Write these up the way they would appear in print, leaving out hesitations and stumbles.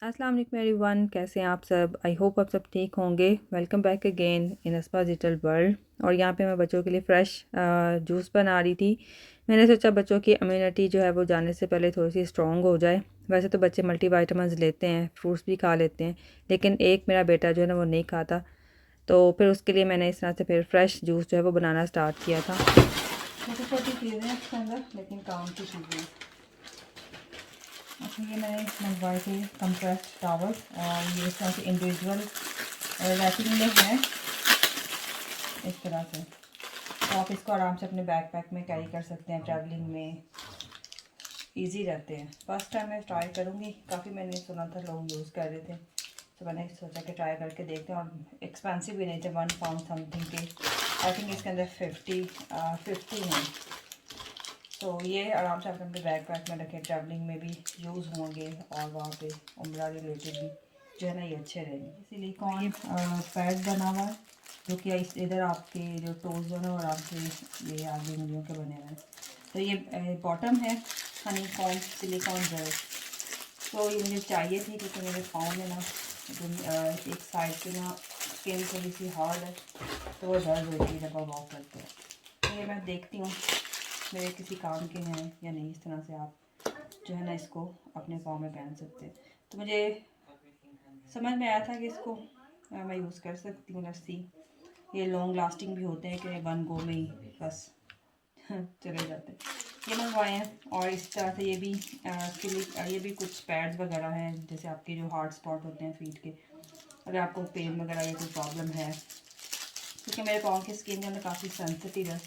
अस्सलाम वालेकुम एवरीवन, कैसे हैं आप सब। आई होप आप सब ठीक होंगे। Welcome back again in Aspa digital world. और यहाँ पे मैं बच्चों के लिए फ़्रेश जूस बना रही थी। मैंने सोचा बच्चों की इम्यूनिटी जो है वो जाने से पहले थोड़ी सी स्ट्रॉन्ग हो जाए। वैसे तो बच्चे मल्टीविटामिन्स लेते हैं, फ्रूट्स भी खा लेते हैं, लेकिन एक मेरा बेटा जो है ना वो नहीं खाता। तो फिर उसके लिए मैंने इस तरह से फिर फ्रेश जूस जो है वो बनाना स्टार्ट किया था। छोटी छोटी चीज़ें हैं इसके अंदर, लेकिन काम की चीज़ें। अच्छा, ये मैंने मंगवाए थे कंप्रेस्ड टावल, और ये इस तरह से इंडिविजुअल रैपिंग में है इस तरह से। तो आप इसको आराम से अपने बैकपैक में कैरी कर सकते हैं, ट्रैवलिंग में इजी रहते हैं। फर्स्ट टाइम मैं ट्राई करूँगी, काफ़ी मैंने सुना था लोग यूज़ कर रहे थे, तो मैंने सोचा कि ट्राई करके देखते हैं। और एक्सपेंसिव भी नहीं थे, 1 पाउंड समथिंग के। आई थिंक इसके अंदर 50 हैं। तो ये आराम से आप अपने बैकपैक में रखें, ट्रैवलिंग में भी यूज़ होंगे, और वहाँ पे उम्रा रिलेटेड भी जो है ना ये अच्छे रहेंगे। सिलिकॉन पैड बना हुआ है, जो कि इधर आपके जो टोज जो है ना आराम से ये आगे उंगलियों के बने हुए हैं। तो ये बॉटम है हनी कॉम सिलिकॉन जेल। तो ये मुझे चाहिए थी क्योंकि मेरे पाँव में ना एक साइड पे ना स्किन थोड़ी सी हार्ड है, तो वो दर्द होती है जब आप वॉक करते हैं। तो ये मैं देखती हूँ मेरे किसी काम के हैं या नहीं। इस तरह से आप जो है ना इसको अपने पाँव में पहन सकते हैं। तो मुझे समझ में आया था कि इसको मैं यूज़ कर सकती हूँ। लस्सी ये लॉन्ग लास्टिंग भी होते हैं कि 1 गो में ही बस चले जाते हैं। ये मंगवाए हैं। और इस तरह से ये भी कुछ पैड्स वगैरह हैं, जैसे आपके जो हार्ड स्पॉट होते हैं फीट के, अगर आपको पेन वगैरह या कोई प्रॉब्लम है, क्योंकि मेरे पाँव की स्किन जो है काफ़ी सेंसिटिव है।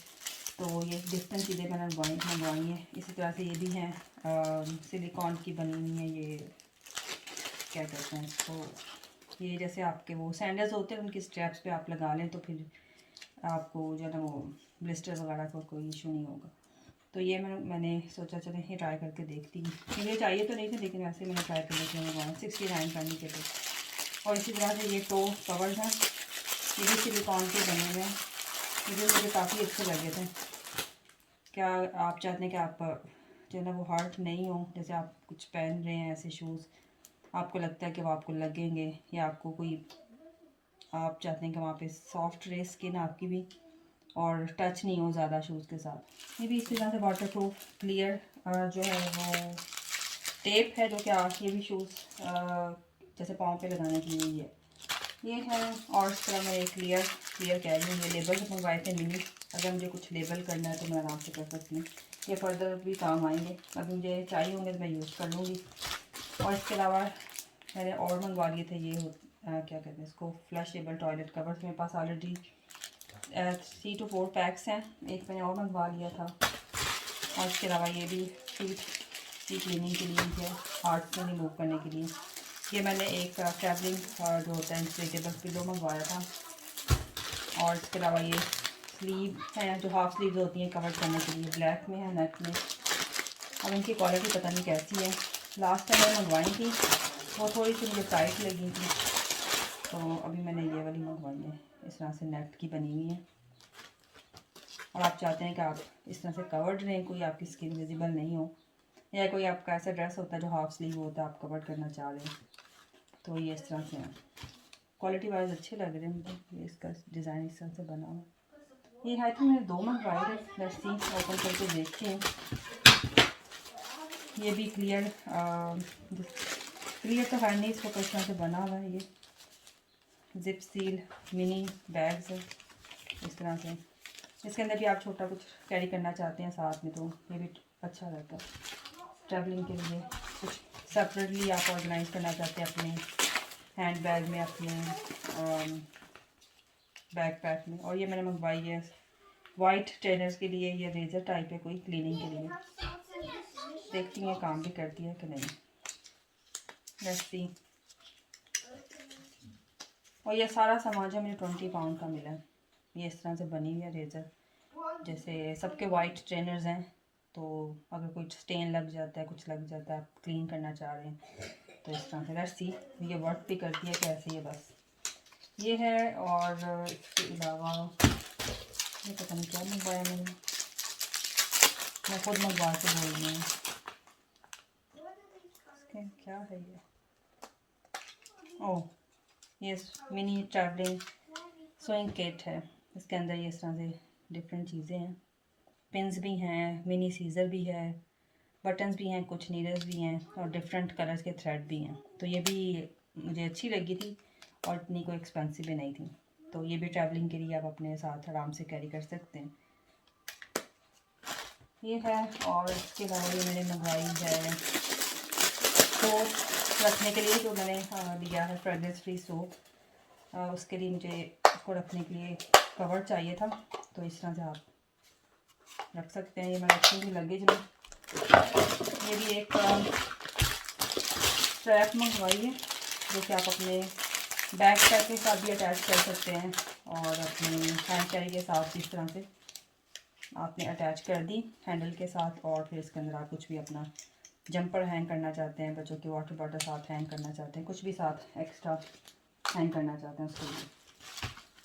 तो ये डिफरेंट चीज़ें मैंने मंगवाई हैं। इसी तरह से ये भी हैं सिलिकॉन की बनी हुई हैं। ये क्या कहते हैं इसको, ये जैसे आपके वो सैंडल्स होते हैं, उनकी स्ट्रैप्स पे आप लगा लें तो फिर आपको जो है ना वो ब्लिस्टर वगैरह का कोई इशू नहीं होगा। तो ये मैंने सोचा चले ये ट्राई करके देखती हूँ। मुझे चाहिए तो नहीं था, लेकिन वैसे मैंने ट्राई करने के लिए मंगवाया। 69 करने के थे। और इसी तरह से ये टो कवर्स हैं, ये भी सिलिकॉन के बने हुए हैं। मुझे काफ़ी अच्छे लगे थे। क्या आप चाहते हैं कि आप जो है ना वो हर्ट नहीं हो, जैसे आप कुछ पहन रहे हैं ऐसे शूज़, आपको लगता है कि वो आपको लगेंगे, या आपको कोई आप चाहते हैं कि वहाँ पे सॉफ्ट रहे स्किन आपकी भी, और टच नहीं हो ज़्यादा शूज़ के साथ। ये भी इसी तरह से वाटर प्रूफ क्लियर जो है वो टेप है, जो कि ये भी शूज़ जैसे पाँव पे लगाने के लिए ये है। और इस तरह मैं क्लियर कह रही हूँ, ये लेबल मंगवाए थे मिनी। अगर मुझे कुछ लेबल करना है तो मैं आराम से कर सकती हूँ, ये फर्दर भी काम आएंगे। अगर मुझे चाहिए होंगे तो मैं यूज़ कर लूँगी। और इसके अलावा मैंने और मंगवा लिए थे ये क्या कहते हैं इसको, फ्लशेबल टॉयलेट कवर्स। मेरे पास ऑलरेडी 3 to 4 पैक्स हैं, एक मैंने और मंगवा लिया था। और इसके अलावा ये भी फीट की क्लीनिंग के लिए है, हार्ट से रिमूव करने के लिए। ये मैंने एक ट्रैवलिंग जो होता है इंफ्लेटेबल पिलो मंगवाया था। और इसके अलावा ये स्लीव है, जो हाफ स्लीव्स होती हैं कवर करने के लिए, ब्लैक में है नेट में। अब इनकी क्वालिटी पता नहीं कैसी है। लास्ट टाइम मैंने मंगवाई थी, वो थोड़ी सी मुझे टाइट लगी थी, तो अभी मैंने ये वाली मंगवाई है। इस तरह से नेट की बनी हुई है, और आप चाहते हैं कि आप इस तरह से कवर्ड रहें, कोई आपकी स्किन विजिबल नहीं हो, या कोई आपका ऐसा ड्रेस होता है जो हाफ स्लीव होता है आप कवर करना चाह रहे हैं, तो ये इस तरह से है। क्वालिटी वाइज अच्छे लग रहे हैं मुझे। ये इसका डिज़ाइन इस तरह से बना हुआ। ये है तो मैंने 2 मंगवाए थे। लेट्स सी, ओपन करके देखते हैं। ये भी क्लियर तो है नहीं, इसको किस तरह से बना हुआ है। ये जिप सील मिनी बैग्स है इस तरह से। इसके अंदर भी आप छोटा कुछ कैरी करना चाहते हैं साथ में, तो ये भी अच्छा रहता है ट्रैवलिंग के लिए। कुछ सेपरेटली आप ऑर्गेनाइज करना चाहते हैं अपने हैंड बैग में, अपने बैकपैक में। और ये मैंने मंगवाई है वाइट ट्रेनर्स के लिए। ये रेजर टाइप है कोई क्लीनिंग के लिए, देखती हैं काम भी करती है कि नहीं। Let's see. और ये सारा सामान जो मुझे 20 पाउंड का मिला है। ये इस तरह से बनी हुई है रेजर, जैसे सबके वाइट ट्रेनर्स हैं, तो अगर कोई स्टेन लग जाता है, कुछ लग जाता है, आप क्लीन करना चाह रहे हैं, तो इस तरह से। लेट्स सी, ये वर्क भी करती है कैसे, ये बस ये है। और इसके अलावा ये पता नहीं क्या मंगवाया मैंने, मैं खुद मंगवा के बोल रही हूँ। क्या है ये, ओह, ये मिनी ट्रैवलिंग सोइंग किट है। इसके अंदर ये इस तरह से डिफरेंट चीज़ें हैं, पिन्स भी हैं, मिनी सीज़र भी है, बटन्स भी हैं, कुछ नीडल्स भी हैं और डिफरेंट कलर्स के थ्रेड भी हैं। तो ये भी मुझे अच्छी लगी थी और इतनी कोई एक्सपेंसिव भी नहीं थी। तो ये भी ट्रैवलिंग के लिए आप अपने साथ आराम से कैरी कर सकते हैं। ये है, और इसके अलावा ये मैंने मंगवाई है सोप रखने के लिए, जो मैंने लिया है फ्रेगरेंस फ्री सोप। उसके लिए मुझे उसको रखने के लिए कवर चाहिए था, तो इस तरह से आप रख सकते हैं। ये मैं रखूँगी लगेज में। ये भी एक स्ट्रैप मंगवाई है, जो कि आप अपने बैग पैक के साथ भी अटैच कर सकते हैं और अपने हैंड कैरी के साथ इस तरह से आपने अटैच कर दी हैंडल के साथ। और फिर इसके अंदर आप कुछ भी अपना जंपर हैंग करना चाहते हैं, बच्चों की वाटर बॉटल साथ हैंग करना चाहते हैं, कुछ भी साथ एक्स्ट्रा हैंग करना चाहते हैं उसके लिए।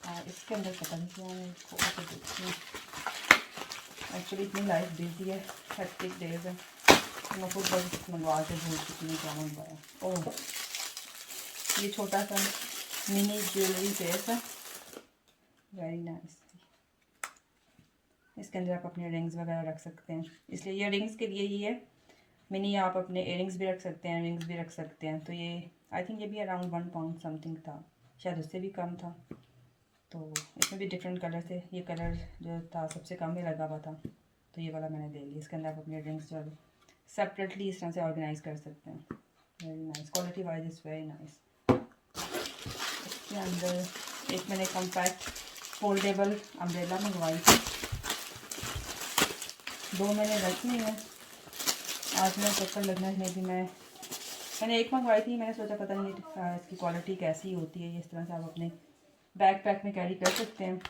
और इसके अंदर पता नहीं क्या है, इसको आके देखते हैं। एक्चुअली इतनी लाइफ बिजी है, हेक्टिक डेज है, मैं खुद बस मंगवा के भूल चुकी हूँ क्या मंगवाया। ओह, ये छोटा सा मिनी ज्वेलरी केस है, वेरी नाइस। इसके अंदर आप अपने रिंग्स वगैरह रख सकते हैं, इसलिए ये रिंग्स के लिए ही है मिनी। आप अपने इयरिंग्स भी रख सकते हैं, रिंग्स भी रख सकते हैं। तो ये आई थिंक ये भी अराउंड 1 पाउंड समथिंग था, शायद उससे भी कम था। तो इसमें भी डिफरेंट कलर थे, ये कलर जो था सबसे कम में लगा हुआ था, तो ये वाला मैंने ले लिया। इसके अंदर आप अपने रिंग्स जो है सेपरेटली इस तरह से ऑर्गेनाइज कर सकते हैं। Very nice, quality wise is very nice. इसके अंदर एक मैंने कॉम्पैक्ट फोल्डेबल अम्ब्रेला मंगवाई थी, 2 मैंने रखी है। आज मैं चक्कर लगना में भी मैंने एक मंगवाई थी, मैंने सोचा पता नहीं इसकी क्वालिटी कैसी होती है। इस तरह से आप अपने बैग पैक में कैरी कर सकते हैं।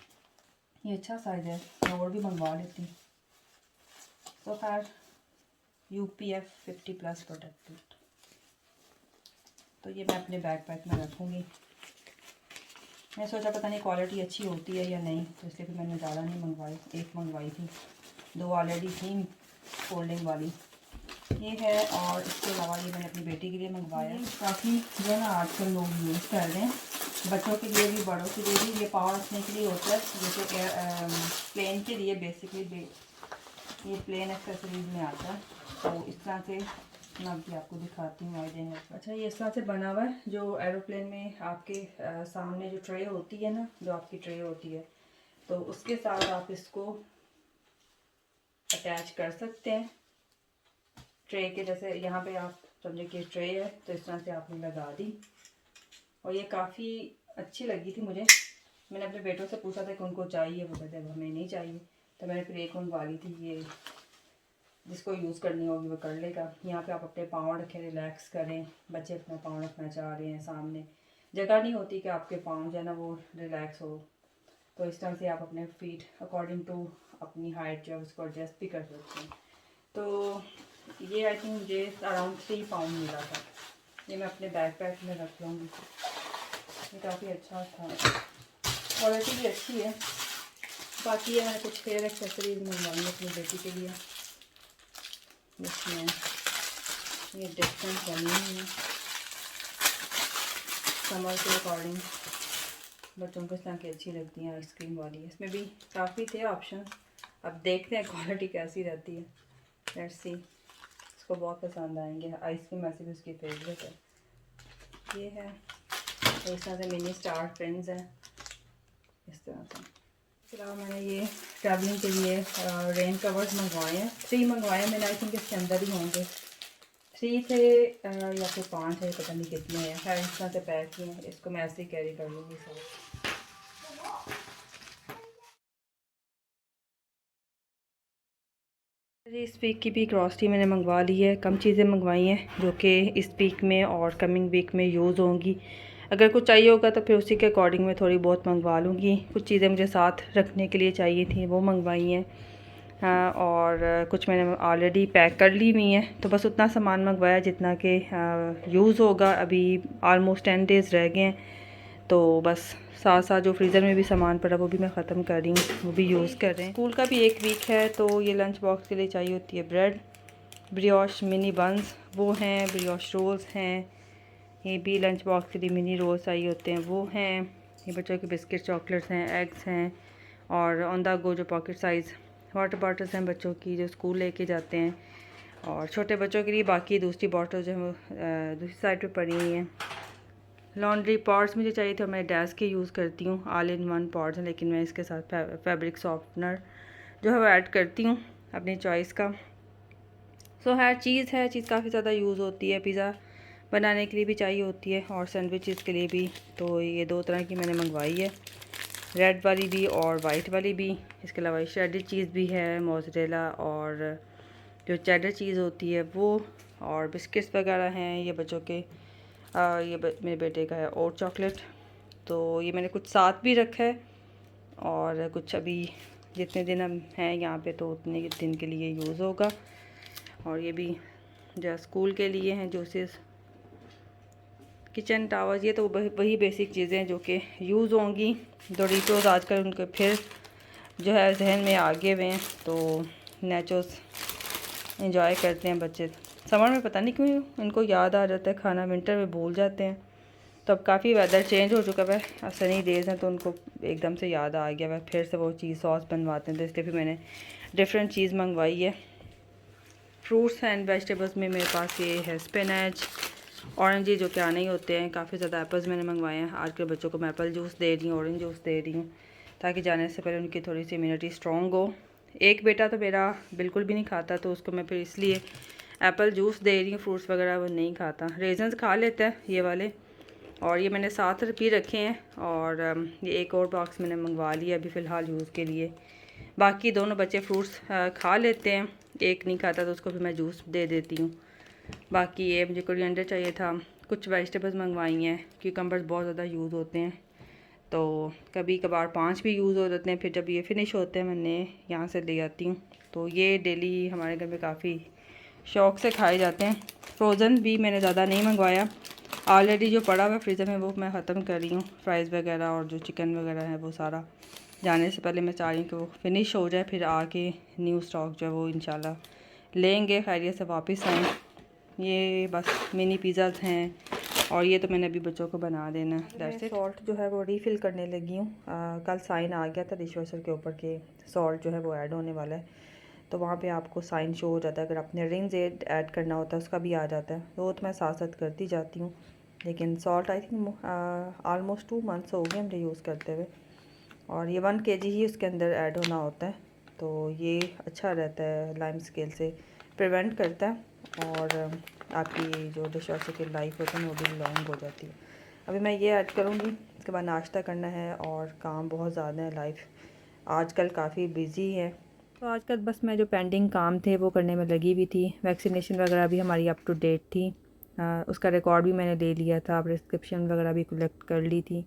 ये अच्छा साइज़ है, मैं और भी मंगवा लेती हूँ। तो खैर UPF 50+ प्रोटेक्टेड, तो ये मैं अपने बैग पैक में रखूँगी। मैं सोचा पता नहीं क्वालिटी अच्छी होती है या नहीं, तो इसलिए फिर मैंने ज़्यादा नहीं मंगवाई, एक मंगवाई थी, 2 ऑलरेडी थी फोल्डिंग वाली। ये है, और इसके अलावा ये मैंने अपनी बेटी के लिए मंगवाया है। काफ़ी जो है ना आजकल लोग यूज़ कर रहे हैं, बच्चों के लिए भी बड़ों के लिए भी। ये पाँव रखने के लिए होता है, जैसे प्लेन के लिए बेसिकली ये प्लेन एक्सेसरीज में आता है। तो इस तरह से मैं अभी आपको दिखाती हूँ आइडिया। अच्छा, ये इस तरह से बना हुआ है, जो एरोप्लेन में आपके सामने जो ट्रे होती है ना, जो आपकी ट्रे होती है, तो उसके साथ आप इसको अटैच कर सकते हैं ट्रे के। जैसे यहाँ पे आप समझे कि ट्रे है, तो इस तरह से आपने लगा दी। और ये काफ़ी अच्छी लगी थी मुझे। मैंने अपने बेटों से पूछा था कि उनको चाहिए, वो कहते हैं हमें नहीं चाहिए। तो मैंने फिर एक मंगवा ली थी। ये जिसको यूज़ करनी होगी वो कर लेगा। यहाँ पे आप अपने पाँव रखें, रिलैक्स करें। बच्चे अपना पाँव रखना चाह रहे हैं, सामने जगह नहीं होती कि आपके पाँव जो है ना वो रिलैक्स हो, तो इस तरह से आप अपने फीट अकॉर्डिंग टू अपनी हाइट जो है उसको एडजस्ट भी कर सकते हैं। तो ये आई थिंक मुझे अराउंड 3 पाउंड मिला था। ये मैं अपने बैग पैक में रख लूँगी। ये काफ़ी अच्छा था, क्वालिटी भी अच्छी है। बाकी ये मैंने कुछ हेयर एक्सेसरीज मंगवाई अपनी बेटी के लिए, जिसमें ये डिफरेंट बनी हुई है समर के अकॉर्डिंग। बच्चों को इस तरह की अच्छी लगती हैं, आइसक्रीम वाली। इसमें भी काफ़ी थे ऑप्शन, अब देखते हैं क्वालिटी कैसी रहती है। लेट्स सी, इसको बहुत पसंद आएंगे। आइसक्रीम वैसे भी उसकी फेवरेट है। ये है, तो इस तरह से मिनी स्टार पेन्स हैं इस तरह से। इसके अलावा मैंने ये ट्रैवलिंग के लिए रेन कवर्स मंगवाए हैं, 3 मंगवाए हैं मैंने। आई थिंक इसके अंदर ही होंगे, 3 थे या फिर 5 है, पता नहीं कितने हैं। खैर इस तरह से पैक किए हैं, इसको मैं ऐसे ही कैरी कर लूँगी साथ। इस वीक की भी ग्रॉसरी मैंने मंगवा ली है, कम चीज़ें मंगवाई हैं जो कि इस वीक में और कमिंग वीक में यूज़ होंगी। अगर कुछ चाहिए होगा तो फिर उसी के अकॉर्डिंग मैं थोड़ी बहुत मंगवा लूँगी। कुछ चीज़ें मुझे साथ रखने के लिए चाहिए थी, वो मंगवाई हैं। हाँ, और कुछ मैंने ऑलरेडी पैक कर ली हुई हैं। तो बस उतना सामान मंगवाया जितना कि यूज़ होगा। अभी ऑलमोस्ट 10 डेज़ रह गए हैं, तो बस साथ साथ जो फ्रीज़र में भी सामान पड़ा वो भी मैं ख़त्म कर रही हूँ, वो भी यूज़ कर रहे हैं। स्कूल का भी 1 वीक है, तो ये लंच बॉक्स के लिए चाहिए होती है ब्रेड, ब्रियोश मिनी बन्स वो हैं, ब्रियोश रोल्स हैं, ये भी लंच बॉक्स के लिए मिनी रोल्स चाहिए होते हैं, वो हैं। ये बच्चों के बिस्किट चॉकलेट्स हैं, एग्स हैं, और ऑन द गो जो पॉकेट साइज़ वाटर बॉटल्स हैं बच्चों की जो स्कूल लेके जाते हैं। और छोटे बच्चों के लिए बाकी दूसरी बॉटल जो है वो दूसरी साइड पे पड़ी हुई हैं। लॉन्ड्री पॉट्स मुझे चाहिए थे, मैं डैश के यूज़ करती हूँ, ऑल इन वन पॉट्स हैं, लेकिन मैं इसके साथ फैब्रिक सॉफ्टनर जो है वो ऐड करती हूँ अपनी चॉइस का। सो हर चीज़ है, चीज़ काफ़ी ज़्यादा यूज़ होती है, पिज़्ज़ा बनाने के लिए भी चाहिए होती है और सैंडविचेस के लिए भी। तो ये 2 तरह की मैंने मंगवाई है, रेड वाली भी और वाइट वाली भी। इसके अलावा शेडेड चीज़ भी है, मोज़रेला और जो चेडर चीज़ होती है वो, और बिस्किट्स वगैरह हैं। ये बच्चों के मेरे बेटे का है और चॉकलेट। तो ये मैंने कुछ साथ भी रखा है, और कुछ अभी जितने दिन हम हैं यहाँ पे तो उतने दिन के लिए यूज़ होगा। और ये भी जो स्कूल के लिए हैं जूसेस, किचन टावर्स, ये तो वही बेसिक चीज़ें हैं जो कि यूज़ होंगी। डोरिटोस आजकल उनके फिर जो है जहन में आगे हुए हैं, तो नेचोस एंजॉय करते हैं बच्चे। समर में पता नहीं क्यों इनको याद आ जाता है खाना, विंटर में भूल जाते हैं। तो अब काफ़ी वेदर चेंज हो चुका है, अब सनी डेज़ हैं तो उनको एकदम से याद आ गया है, फिर से वो चीज़ सॉस बनवाते हैं। तो इसलिए फिर मैंने डिफरेंट चीज़ मंगवाई है। फ्रूट्स एंड वेजिटेबल्स में मेरे पास ये है स्पिनच, ऑरेंज जो कि आने ही होते हैं। काफ़ी ज़्यादा एप्पल्स मैंने मंगवाए हैं। आज के बच्चों को मैं एप्पल जूस दे रही हूँ, ऑरेंज जूस दे रही हूँ, ताकि जाने से पहले उनकी थोड़ी सी इम्यूनिटी स्ट्रॉन्ग हो। एक बेटा तो मेरा बिल्कुल भी नहीं खाता, तो उसको मैं फिर इसलिए एप्पल जूस दे रही हूँ। फ्रूट्स वगैरह वो नहीं खाता, रेजन्स खा लेता है ये वाले। और ये मैंने 7 रुपये रखे हैं, और ये एक और बॉक्स मैंने मंगवा लिया अभी फ़िलहाल यूज़ के लिए। बाकी दोनों बच्चे फ्रूट्स खा लेते हैं, एक नहीं खाता तो उसको भी मैं जूस दे देती हूँ। बाकी ये मुझे कोरिएंडर चाहिए था, कुछ वेजिटेबल्स मंगवाई हैं। क्यूकम्बर्स बहुत ज़्यादा यूज़ होते हैं, तो कभी कभार 5 भी यूज़ हो जाते हैं। फिर जब ये फिनिश होते हैं मैंने यहाँ से ले आती हूँ। तो ये डेली हमारे घर में काफ़ी शौक़ से खाए जाते हैं। फ्रोज़न भी मैंने ज़्यादा नहीं मंगवाया, ऑलरेडी जो पड़ा हुआ फ्रीज़र में वो मैं ख़त्म कर रही हूँ। फ्राइज़ वगैरह और जो चिकन वगैरह है वो सारा जाने से पहले मैं चाह रही हूँ कि वो फिनिश हो जाए, फिर आके न्यू स्टॉक जो है वो इंशाल्लाह लेंगे, खैरियत से वापस आएँ। ये बस मिनी पिज़्ज़ाज़ हैं, और ये तो मैंने अभी बच्चों को बना देना है। सॉल्ट जो है वो रीफ़िल करने लगी हूँ। कल साइन आ गया था डिशवॉशर के ऊपर कि सॉल्ट जो है वो ऐड होने वाला है, तो वहाँ पे आपको साइन शो हो जाता है। अगर आपने रिंग्स ऐड करना होता है उसका भी आ जाता है, तो मैं साथ साथ करती जाती हूँ। लेकिन salt I think almost 2 months हो गए मुझे यूज़ करते हुए, और ये 1 kg ही उसके अंदर ऐड होना होता है। तो ये अच्छा रहता है, लाइम स्केल से प्रिवेंट करता है, और आपकी जो डिशवॉशर की लाइफ होती है वो भी लॉन्ग हो जाती है। अभी मैं ये ऐड करूँगी, इसके बाद नाश्ता करना है, और काम बहुत ज़्यादा है, लाइफ आजकल काफ़ी बिजी है। तो आजकल बस मैं जो पेंडिंग काम थे वो करने में लगी हुई थी। वैक्सीनेशन वगैरह भी हमारी अप टू डेट थी, उसका रिकॉर्ड भी मैंने ले लिया था, प्रिस्क्रिप्शन वगैरह भी कलेक्ट कर ली थी।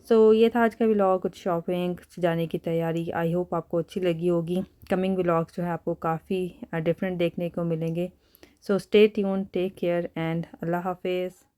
सो ये था आज का व्लॉग, कुछ शॉपिंग जाने की तैयारी। आई होप आपको अच्छी लगी होगी। कमिंग व्लॉग्स जो है आपको काफ़ी डिफरेंट देखने को मिलेंगे। So stay tuned, take care and अल्लाह हाफिज़।